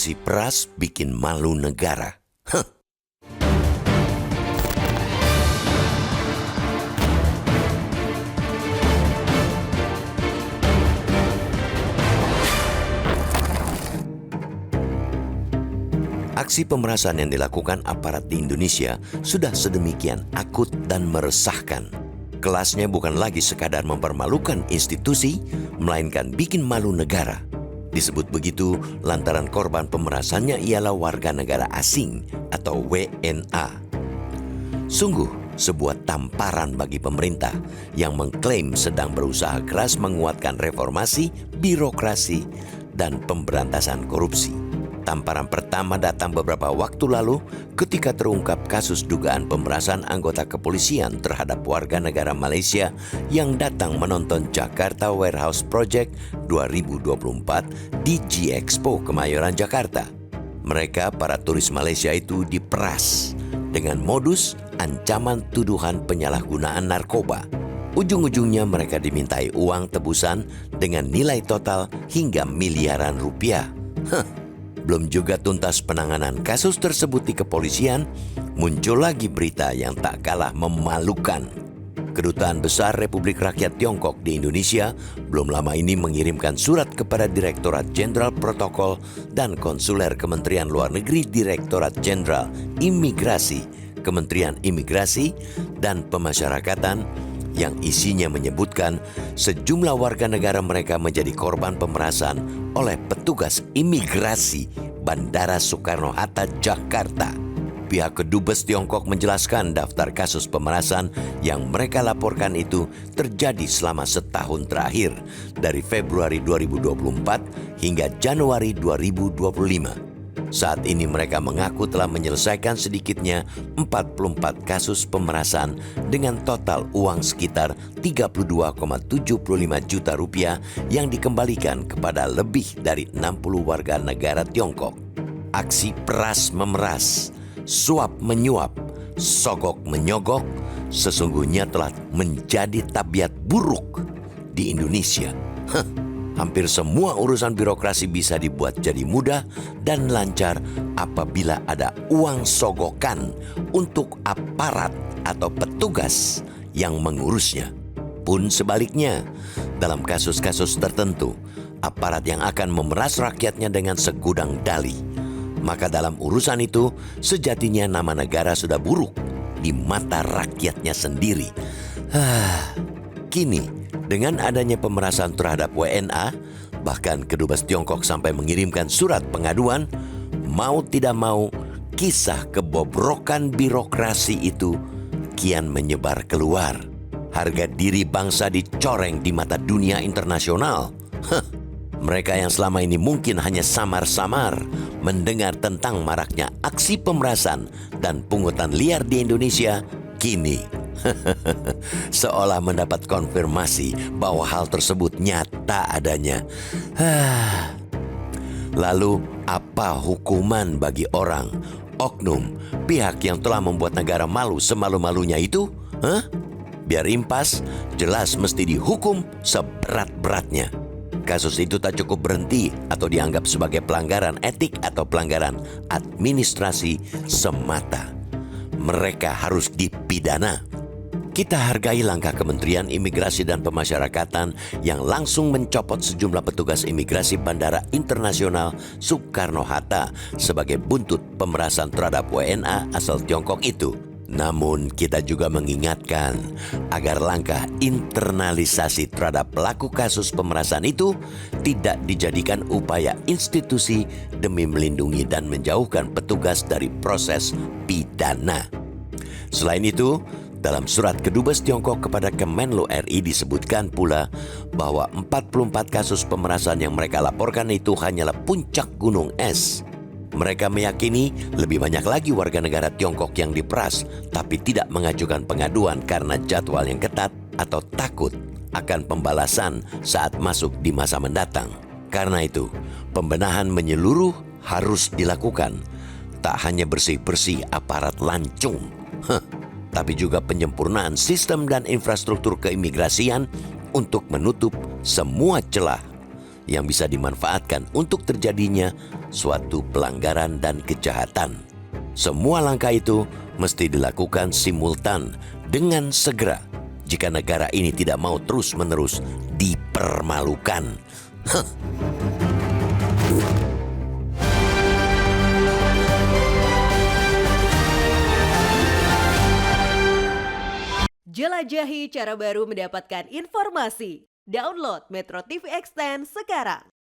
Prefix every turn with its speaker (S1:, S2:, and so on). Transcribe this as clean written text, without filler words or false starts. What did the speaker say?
S1: Aksi peras bikin malu negara. Aksi pemerasan yang dilakukan aparat di Indonesia sudah sedemikian akut dan meresahkan. Kelasnya bukan lagi sekadar mempermalukan institusi, melainkan bikin malu negara. Disebut begitu lantaran korban pemerasannya ialah warga negara asing atau WNA. Sungguh sebuah tamparan bagi pemerintah yang mengklaim sedang berusaha keras menguatkan reformasi, birokrasi, dan pemberantasan korupsi. Tamparan pertama datang beberapa waktu lalu ketika terungkap kasus dugaan pemerasan anggota kepolisian terhadap warga negara Malaysia yang datang menonton Jakarta Warehouse Project 2024 di G-Expo Kemayoran, Jakarta. Mereka, para turis Malaysia itu, diperas dengan modus ancaman tuduhan penyalahgunaan narkoba. Ujung-ujungnya mereka dimintai uang tebusan dengan nilai total hingga miliaran rupiah. Belum juga tuntas penanganan kasus tersebut di kepolisian, muncul lagi berita yang tak kalah memalukan. Kedutaan Besar Republik Rakyat Tiongkok di Indonesia belum lama ini mengirimkan surat kepada Direktorat Jenderal Protokol dan Konsuler Kementerian Luar Negeri Direktorat Jenderal Imigrasi, Kementerian Imigrasi dan Pemasyarakatan yang isinya menyebutkan sejumlah warga negara mereka menjadi korban pemerasan oleh petugas imigrasi Bandara Soekarno-Hatta, Jakarta. Pihak Kedubes Tiongkok menjelaskan daftar kasus pemerasan yang mereka laporkan itu terjadi selama setahun terakhir, dari Februari 2024 hingga Januari 2025. Saat ini mereka mengaku telah menyelesaikan sedikitnya 44 kasus pemerasan dengan total uang sekitar 32,75 juta rupiah yang dikembalikan kepada lebih dari 60 warga negara Tiongkok. Aksi peras memeras, suap menyuap, sogok menyogok sesungguhnya telah menjadi tabiat buruk di Indonesia. Hampir semua urusan birokrasi bisa dibuat jadi mudah dan lancar apabila ada uang sogokan untuk aparat atau petugas yang mengurusnya. Pun sebaliknya, dalam kasus-kasus tertentu, aparat yang akan memeras rakyatnya dengan segudang dalih, maka dalam urusan itu sejatinya nama negara sudah buruk di mata rakyatnya sendiri. Kini, dengan adanya pemerasan terhadap WNA, bahkan Kedubes Tiongkok sampai mengirimkan surat pengaduan, mau tidak mau, kisah kebobrokan birokrasi itu kian menyebar keluar. Harga diri bangsa dicoreng di mata dunia internasional. Mereka yang selama ini mungkin hanya samar-samar mendengar tentang maraknya aksi pemerasan dan pungutan liar di Indonesia, kini seolah mendapat konfirmasi bahwa hal tersebut nyata adanya. Lalu apa hukuman bagi orang, oknum, pihak yang telah membuat negara malu semalu-malunya itu? Biar impas, jelas mesti dihukum seberat-beratnya. Kasus itu tak cukup berhenti atau dianggap sebagai pelanggaran etik atau pelanggaran administrasi semata. Mereka harus dipidana. Kita hargai langkah Kementerian Imigrasi dan Pemasyarakatan yang langsung mencopot sejumlah petugas imigrasi Bandara Internasional Soekarno-Hatta sebagai buntut pemerasan terhadap WNA asal Tiongkok itu. Namun kita juga mengingatkan agar langkah internalisasi terhadap pelaku kasus pemerasan itu tidak dijadikan upaya institusi demi melindungi dan menjauhkan petugas dari proses pidana. Selain itu, dalam surat Kedubes Tiongkok kepada Kemenlu RI disebutkan pula bahwa 44 kasus pemerasan yang mereka laporkan itu hanyalah puncak gunung es. Mereka meyakini lebih banyak lagi warga negara Tiongkok yang diperas, tapi tidak mengajukan pengaduan karena jadwal yang ketat atau takut akan pembalasan saat masuk di masa mendatang. Karena itu, pembenahan menyeluruh harus dilakukan. Tak hanya bersih-bersih aparat lancung, tapi juga penyempurnaan sistem dan infrastruktur keimigrasian untuk menutup semua celah. yang bisa dimanfaatkan untuk terjadinya suatu pelanggaran dan kejahatan. Semua langkah itu mesti dilakukan simultan dengan segera jika negara ini tidak mau terus-menerus dipermalukan.
S2: Jelajahi cara baru mendapatkan informasi. Download Metro TV Extend sekarang.